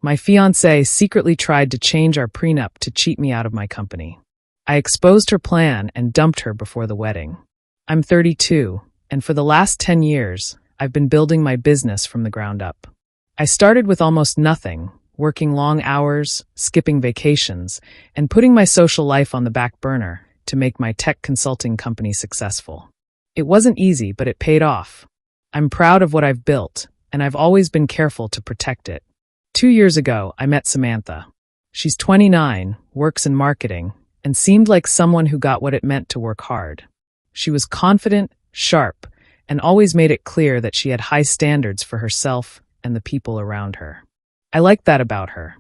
My fiancé secretly tried to change our prenup to cheat me out of my company. I exposed her plan and dumped her before the wedding. I'm 32, and for the last 10 years, I've been building my business from the ground up. I started with almost nothing, working long hours, skipping vacations, and putting my social life on the back burner to make my tech consulting company successful. It wasn't easy, but it paid off. I'm proud of what I've built, and I've always been careful to protect it. 2 years ago, I met Samantha. She's 29, works in marketing, and seemed like someone who got what it meant to work hard. She was confident, sharp, and always made it clear that she had high standards for herself and the people around her. I liked that about her.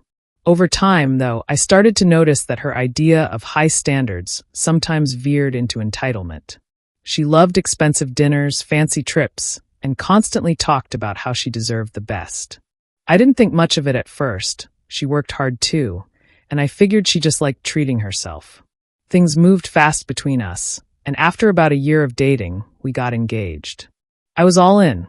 Over time, though, I started to notice that her idea of high standards sometimes veered into entitlement. She loved expensive dinners, fancy trips, and constantly talked about how she deserved the best. I didn't think much of it at first. She worked hard too, and I figured she just liked treating herself. Things moved fast between us, and after about a year of dating, we got engaged. I was all in.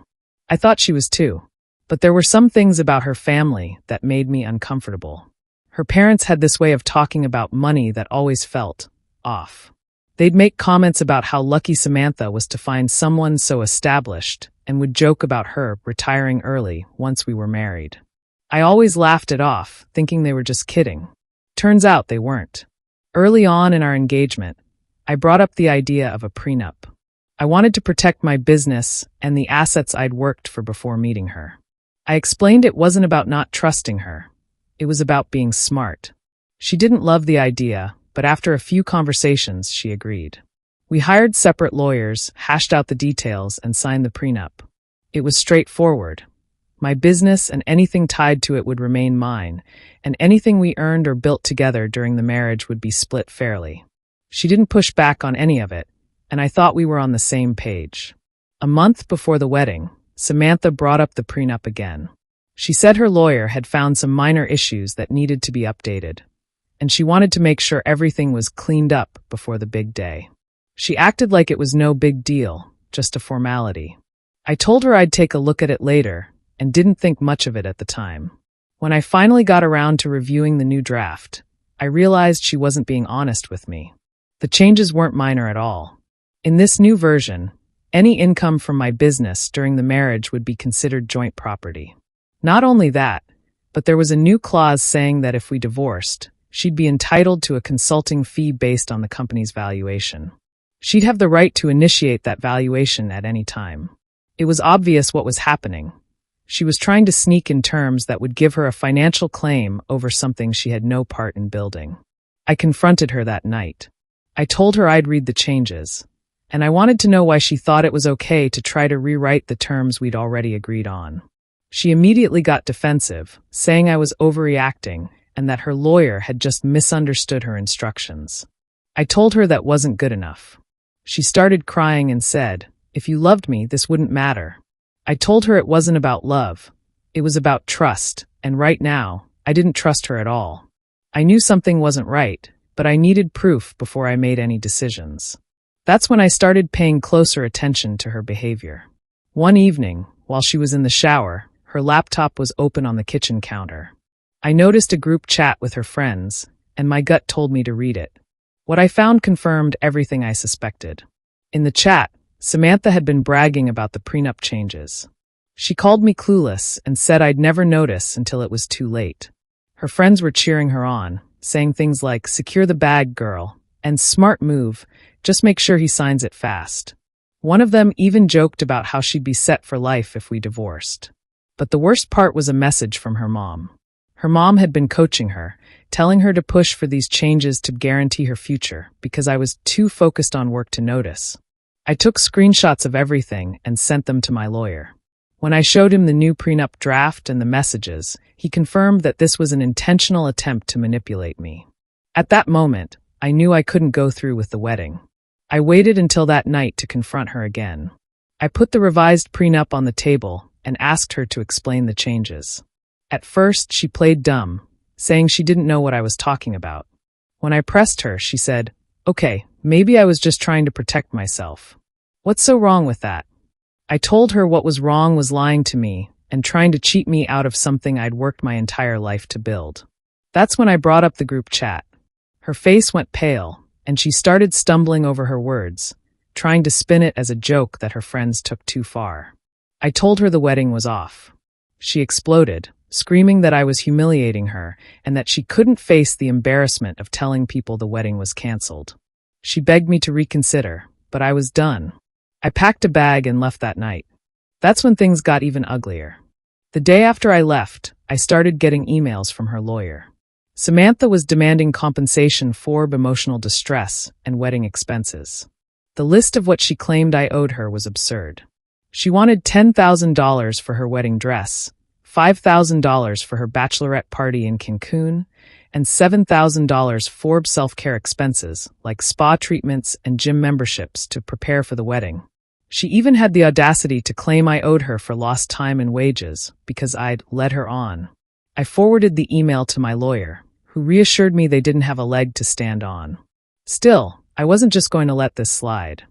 I thought she was too. But there were some things about her family that made me uncomfortable. Her parents had this way of talking about money that always felt off. They'd make comments about how lucky Samantha was to find someone so established and would joke about her retiring early once we were married. I always laughed it off, thinking they were just kidding. Turns out they weren't. Early on in our engagement, I brought up the idea of a prenup. I wanted to protect my business and the assets I'd worked for before meeting her. I explained it wasn't about not trusting her. It was about being smart. She didn't love the idea, but after a few conversations, she agreed. We hired separate lawyers, hashed out the details, and signed the prenup. It was straightforward. My business and anything tied to it would remain mine, and anything we earned or built together during the marriage would be split fairly. She didn't push back on any of it, and I thought we were on the same page. A month before the wedding, Samantha brought up the prenup again. She said her lawyer had found some minor issues that needed to be updated, and she wanted to make sure everything was cleaned up before the big day. She acted like it was no big deal, just a formality. I told her I'd take a look at it later, and didn't think much of it at the time. When I finally got around to reviewing the new draft, I realized she wasn't being honest with me. The changes weren't minor at all. In this new version, any income from my business during the marriage would be considered joint property. Not only that, but there was a new clause saying that if we divorced, she'd be entitled to a consulting fee based on the company's valuation. She'd have the right to initiate that valuation at any time. It was obvious what was happening. She was trying to sneak in terms that would give her a financial claim over something she had no part in building. I confronted her that night. I told her I'd read the changes, and I wanted to know why she thought it was okay to try to rewrite the terms we'd already agreed on. She immediately got defensive, saying I was overreacting and that her lawyer had just misunderstood her instructions. I told her that wasn't good enough. She started crying and said, "If you loved me, this wouldn't matter." I told her it wasn't about love. It was about trust, and right now, I didn't trust her at all. I knew something wasn't right, but I needed proof before I made any decisions. That's when I started paying closer attention to her behavior. One evening, while she was in the shower, her laptop was open on the kitchen counter. I noticed a group chat with her friends, and my gut told me to read it. What I found confirmed everything I suspected. In the chat, Samantha had been bragging about the prenup changes. She called me clueless and said I'd never notice until it was too late. Her friends were cheering her on, saying things like, "Secure the bag, girl," and "Smart move, just make sure he signs it fast." One of them even joked about how she'd be set for life if we divorced. But the worst part was a message from her mom. Her mom had been coaching her, telling her to push for these changes to guarantee her future because I was too focused on work to notice. I took screenshots of everything and sent them to my lawyer. When I showed him the new prenup draft and the messages, he confirmed that this was an intentional attempt to manipulate me. At that moment, I knew I couldn't go through with the wedding. I waited until that night to confront her again. I put the revised prenup on the table and asked her to explain the changes. At first, she played dumb, saying she didn't know what I was talking about. When I pressed her, she said, "Okay, maybe I was just trying to protect myself. What's so wrong with that?" I told her what was wrong was lying to me and trying to cheat me out of something I'd worked my entire life to build. That's when I brought up the group chat. Her face went pale, and she started stumbling over her words, trying to spin it as a joke that her friends took too far. I told her the wedding was off. She exploded, screaming that I was humiliating her and that she couldn't face the embarrassment of telling people the wedding was canceled. She begged me to reconsider, but I was done. I packed a bag and left that night. That's when things got even uglier. The day after I left, I started getting emails from her lawyer. Samantha was demanding compensation for emotional distress and wedding expenses. The list of what she claimed I owed her was absurd. She wanted $10,000 for her wedding dress, $5,000 for her bachelorette party in Cancun, and $7,000 for self-care expenses like spa treatments and gym memberships to prepare for the wedding. She even had the audacity to claim I owed her for lost time and wages because I'd led her on. I forwarded the email to my lawyer, who reassured me they didn't have a leg to stand on. Still, I wasn't just going to let this slide.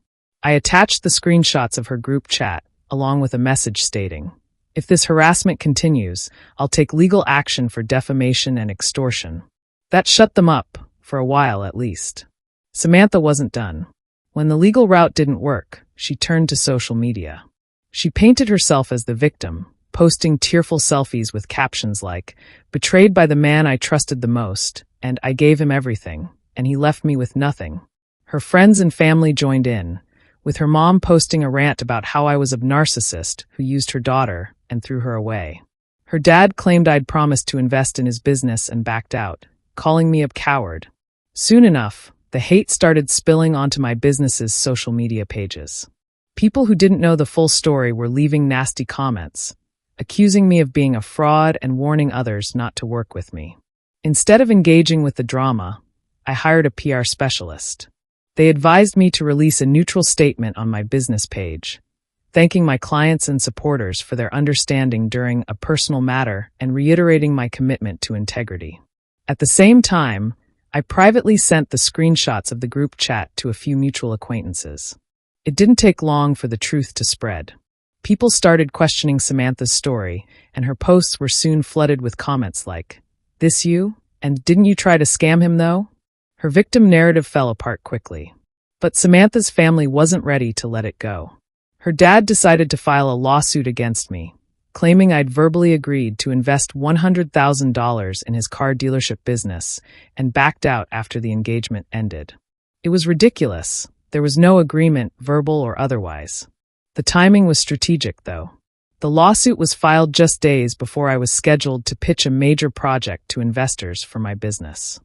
I attached the screenshots of her group chat, along with a message stating, "If this harassment continues, I'll take legal action for defamation and extortion." That shut them up, for a while at least. Samantha wasn't done. When the legal route didn't work, she turned to social media. She painted herself as the victim, posting tearful selfies with captions like, "Betrayed by the man I trusted the most, and I gave him everything, and he left me with nothing." Her friends and family joined in, with her mom posting a rant about how I was a narcissist who used her daughter and threw her away. Her dad claimed I'd promised to invest in his business and backed out, calling me a coward. Soon enough, the hate started spilling onto my business's social media pages. People who didn't know the full story were leaving nasty comments, accusing me of being a fraud and warning others not to work with me. Instead of engaging with the drama, I hired a PR specialist. They advised me to release a neutral statement on my business page, thanking my clients and supporters for their understanding during a personal matter and reiterating my commitment to integrity. At the same time, I privately sent the screenshots of the group chat to a few mutual acquaintances. It didn't take long for the truth to spread. People started questioning Samantha's story, and her posts were soon flooded with comments like, "This you? And didn't you try to scam him though?" Her victim narrative fell apart quickly. But Samantha's family wasn't ready to let it go. Her dad decided to file a lawsuit against me, claiming I'd verbally agreed to invest $100,000 in his car dealership business and backed out after the engagement ended. It was ridiculous. There was no agreement, verbal or otherwise. The timing was strategic, though. The lawsuit was filed just days before I was scheduled to pitch a major project to investors for my business.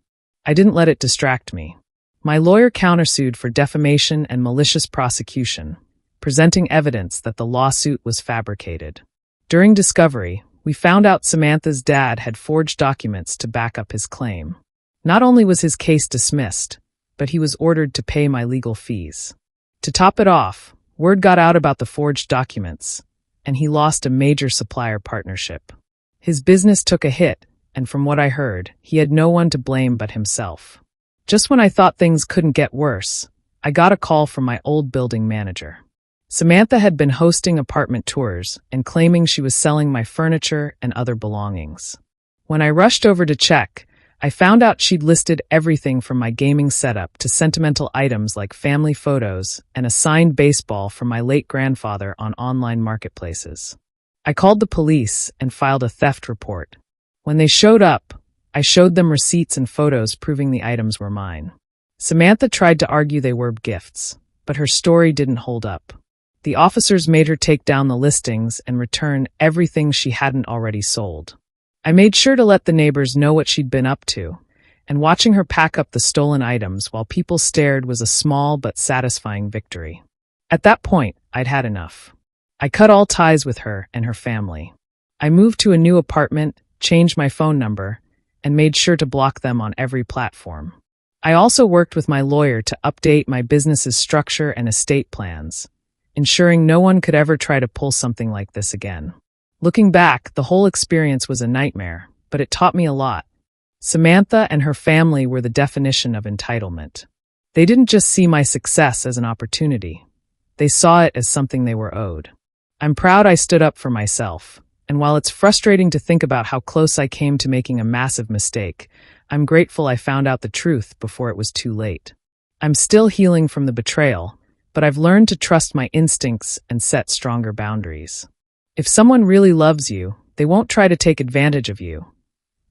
I didn't let it distract me. My lawyer countersued for defamation and malicious prosecution, presenting evidence that the lawsuit was fabricated. During discovery, we found out Samantha's dad had forged documents to back up his claim. Not only was his case dismissed, but he was ordered to pay my legal fees. To top it off, word got out about the forged documents, and he lost a major supplier partnership. His business took a hit, and from what I heard, he had no one to blame but himself. Just when I thought things couldn't get worse, I got a call from my old building manager. Samantha had been hosting apartment tours and claiming she was selling my furniture and other belongings. When I rushed over to check, I found out she'd listed everything from my gaming setup to sentimental items like family photos and a signed baseball from my late grandfather on online marketplaces. I called the police and filed a theft report. When they showed up, I showed them receipts and photos proving the items were mine. Samantha tried to argue they were gifts, but her story didn't hold up. The officers made her take down the listings and return everything she hadn't already sold. I made sure to let the neighbors know what she'd been up to, and watching her pack up the stolen items while people stared was a small but satisfying victory. At that point, I'd had enough. I cut all ties with her and her family. I moved to a new apartment, changed my phone number, and made sure to block them on every platform. I also worked with my lawyer to update my business's structure and estate plans, ensuring no one could ever try to pull something like this again. Looking back, the whole experience was a nightmare, but it taught me a lot. Samantha and her family were the definition of entitlement. They didn't just see my success as an opportunity. They saw it as something they were owed. I'm proud I stood up for myself, And while it's frustrating to think about how close I came to making a massive mistake, I'm grateful I found out the truth before it was too late. I'm still healing from the betrayal, but I've learned to trust my instincts and set stronger boundaries. If someone really loves you, they won't try to take advantage of you.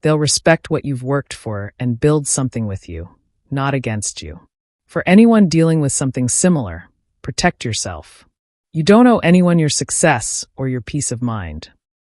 They'll respect what you've worked for and build something with you, not against you. For anyone dealing with something similar, protect yourself. You don't owe anyone your success or your peace of mind.